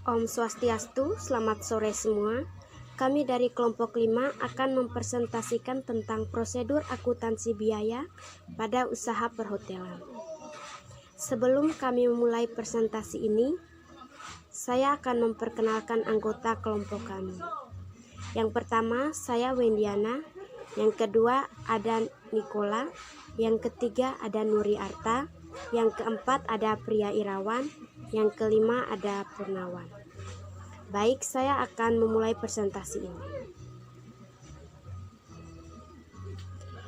Om Swastiastu, selamat sore semua. Kami dari kelompok 5 akan mempresentasikan tentang prosedur akuntansi biaya pada usaha perhotelan. Sebelum kami memulai presentasi ini, saya akan memperkenalkan anggota kelompok kami. Yang pertama, saya Wendiana. Yang kedua, ada Nikola. Yang ketiga, ada Nuri Arta. Yang keempat, ada Priya Irawan. Yang kelima, ada Purnawan. Baik, saya akan memulai presentasi ini.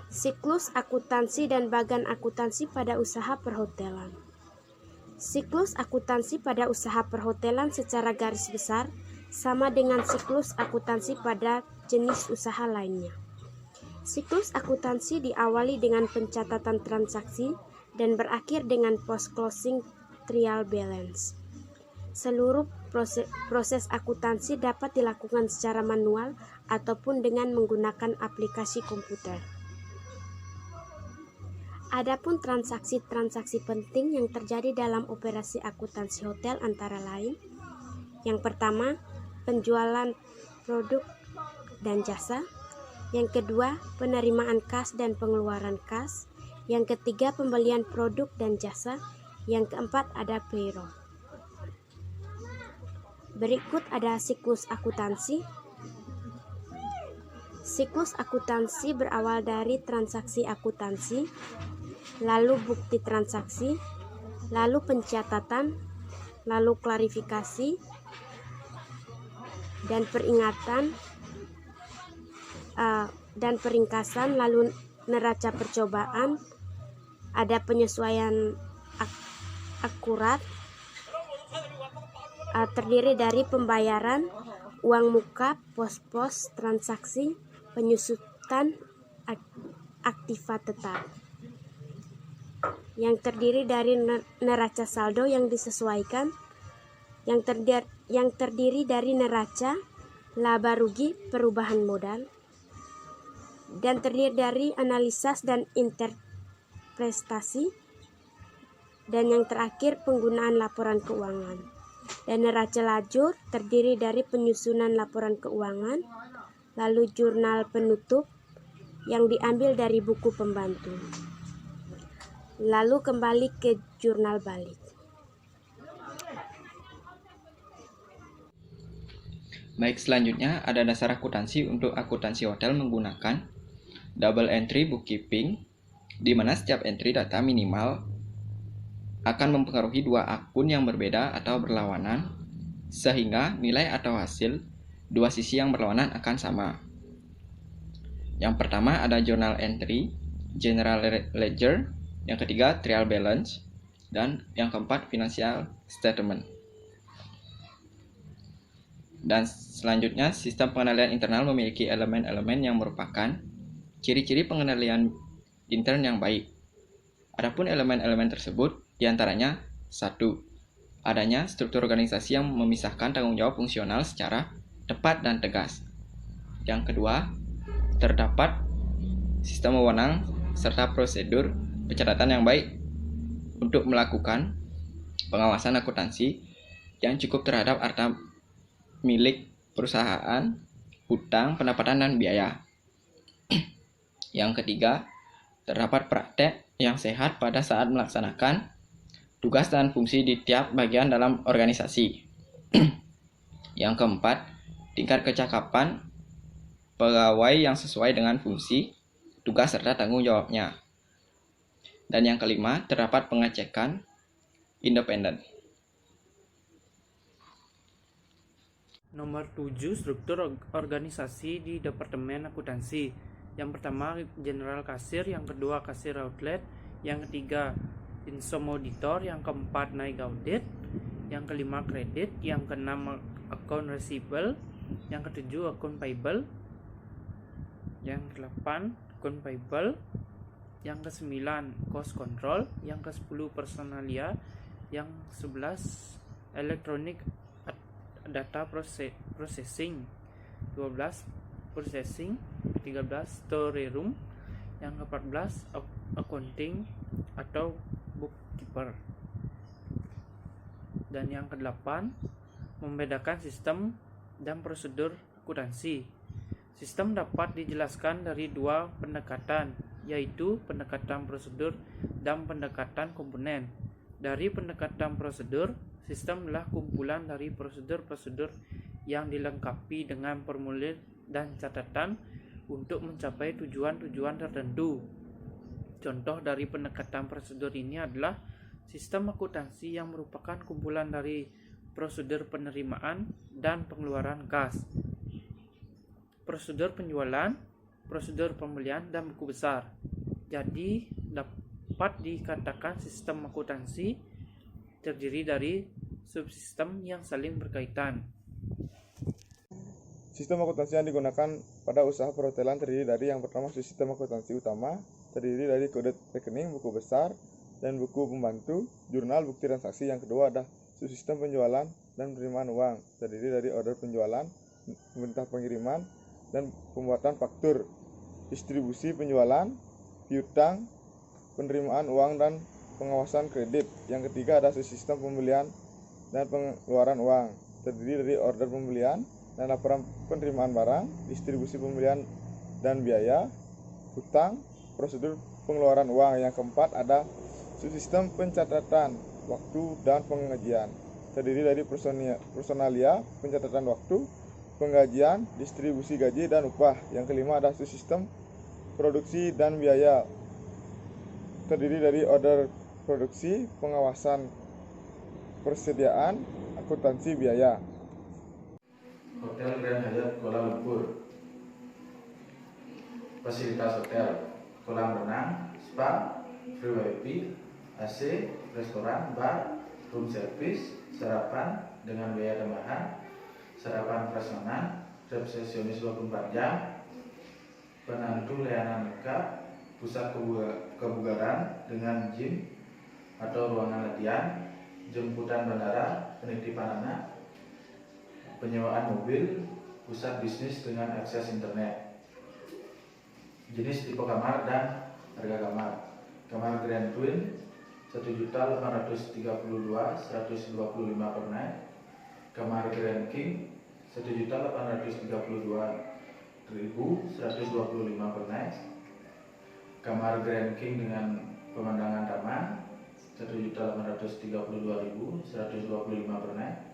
Siklus akuntansi dan bagan akuntansi pada usaha perhotelan. Siklus akuntansi pada usaha perhotelan secara garis besar sama dengan siklus akuntansi pada jenis usaha lainnya. Siklus akuntansi diawali dengan pencatatan transaksi dan berakhir dengan post-closing trial balance. Seluruh proses akuntansi dapat dilakukan secara manual ataupun dengan menggunakan aplikasi komputer. Adapun transaksi-transaksi penting yang terjadi dalam operasi akuntansi hotel antara lain: yang pertama, penjualan produk dan jasa; yang kedua, penerimaan kas dan pengeluaran kas; yang ketiga, pembelian produk dan jasa; yang keempat, ada payroll. Berikut ada siklus akuntansi. Siklus akuntansi berawal dari transaksi akuntansi, lalu bukti transaksi, lalu pencatatan, lalu klarifikasi, dan peringkasan, lalu neraca percobaan, ada penyesuaian akurat, terdiri dari pembayaran, uang muka, pos-pos transaksi, penyusutan aktiva tetap, yang terdiri dari neraca saldo yang disesuaikan, yang terdiri dari neraca, laba rugi, perubahan modal, dan terdiri dari analisa dan interpretasi, dan yang terakhir penggunaan laporan keuangan. Dan neraca lajur terdiri dari penyusunan laporan keuangan, lalu jurnal penutup yang diambil dari buku pembantu, lalu kembali ke jurnal balik. Baik, selanjutnya ada dasar akuntansi untuk akuntansi hotel menggunakan double entry bookkeeping, di mana setiap entry data minimal akan mempengaruhi dua akun yang berbeda atau berlawanan, sehingga nilai atau hasil dua sisi yang berlawanan akan sama. Yang pertama ada journal entry, general ledger; yang ketiga trial balance; dan yang keempat financial statement. Dan selanjutnya, sistem pengendalian internal memiliki elemen-elemen yang merupakan ciri-ciri pengendalian intern yang baik. Adapun elemen-elemen tersebut diantaranya: 1. Adanya struktur organisasi yang memisahkan tanggung jawab fungsional secara tepat dan tegas. Yang kedua, terdapat sistem wewenang serta prosedur pencatatan yang baik untuk melakukan pengawasan akuntansi yang cukup terhadap harta milik perusahaan, hutang, pendapatan, dan biaya. Yang ketiga, terdapat praktek yang sehat pada saat melaksanakan tugas dan fungsi di tiap bagian dalam organisasi. Yang keempat, tingkat kecakapan pegawai yang sesuai dengan fungsi, tugas, serta tanggung jawabnya. Dan yang kelima, terdapat pengecekan independen. Nomor 7, struktur organisasi di Departemen Akuntansi. Yang pertama, General Kasir; yang kedua, Kasir Outlet; yang ketiga, Insom Auditor; yang keempat, Naik Audit; yang kelima, Kredit; yang keenam, Account Receivable; yang ketujuh, Account Payable; yang ke-8, Account Payable; yang ke-9, Cost Control; yang ke-10, Personalia; yang 11, Electronic Data Processing; 12, Processing; 13, Storeroom; yang ke-14, Accounting atau Bookkeeper; dan yang ke-8, membedakan sistem dan prosedur akuntansi. Sistem dapat dijelaskan dari dua pendekatan, yaitu pendekatan prosedur dan pendekatan komponen. Dari pendekatan prosedur, sistem adalah kumpulan dari prosedur-prosedur yang dilengkapi dengan formulir dan catatan untuk mencapai tujuan-tujuan tertentu. Contoh dari pendekatan prosedur ini adalah sistem akuntansi yang merupakan kumpulan dari prosedur penerimaan dan pengeluaran kas, prosedur penjualan, prosedur pembelian, dan buku besar. Jadi, dapat dikatakan sistem akuntansi terdiri dari subsistem yang saling berkaitan. Sistem akuntansi yang digunakan pada usaha perhotelan terdiri dari yang pertama sistem akuntansi utama, terdiri dari kode rekening, buku besar, dan buku pembantu, jurnal, bukti transaksi. Yang kedua ada subsistem penjualan dan penerimaan uang, terdiri dari order penjualan, perintah pengiriman, dan pembuatan faktur, distribusi penjualan, piutang, penerimaan uang, dan pengawasan kredit. Yang ketiga ada sistem pembelian dan pengeluaran uang, terdiri dari order pembelian dan laporan penerimaan barang, distribusi pembelian dan biaya, hutang, prosedur pengeluaran uang. Yang keempat ada subsistem pencatatan waktu dan penggajian, terdiri dari personalia, pencatatan waktu, penggajian, distribusi gaji, dan upah. Yang kelima ada sistem produksi dan biaya, terdiri dari order produksi, pengawasan persediaan, akuntansi biaya. Hotel Grand Hyatt Kuala Lumpur. Fasilitas hotel: kolam renang, spa, free wifi, AC, restoran, bar, room service, sarapan dengan biaya tambahan, sarapan prasmanan, resepsionis 24 jam, penantu layanan lengkap, pusat kebugaran dengan gym atau ruangan latihan, jemputan bandara, penitipan anak, penyewaan mobil, pusat bisnis dengan akses internet. Jenis tipe kamar dan harga kamar: kamar Grand Twin 1.832.125 per night, kamar Grand King 1.832.125 per night, kamar Grand King dengan pemandangan taman 1.832.125 per night,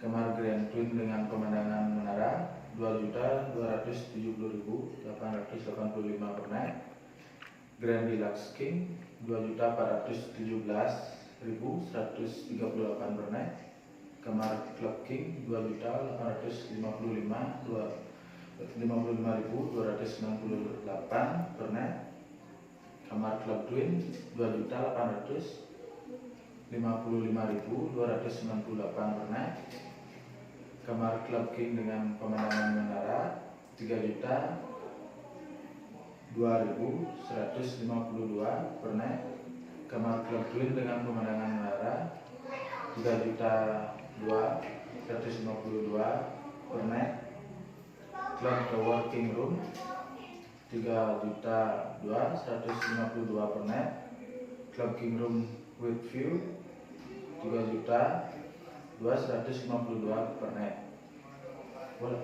kamar Grand Twin dengan pemandangan menara 2.270.885 per night, Grand Deluxe King 2.417.138 per night, kamar Club King 2.855.298 per night, kamar Club Twin 2.855.298 per night, kamar Club King dengan pemandangan menara 3.2.152 per night, kamar Club Twin dengan pemandangan menara 3.2.152 per night, Club Coworking Room 3.2.152 per night, Club King Room with View 3.2.152 per night. Boleh.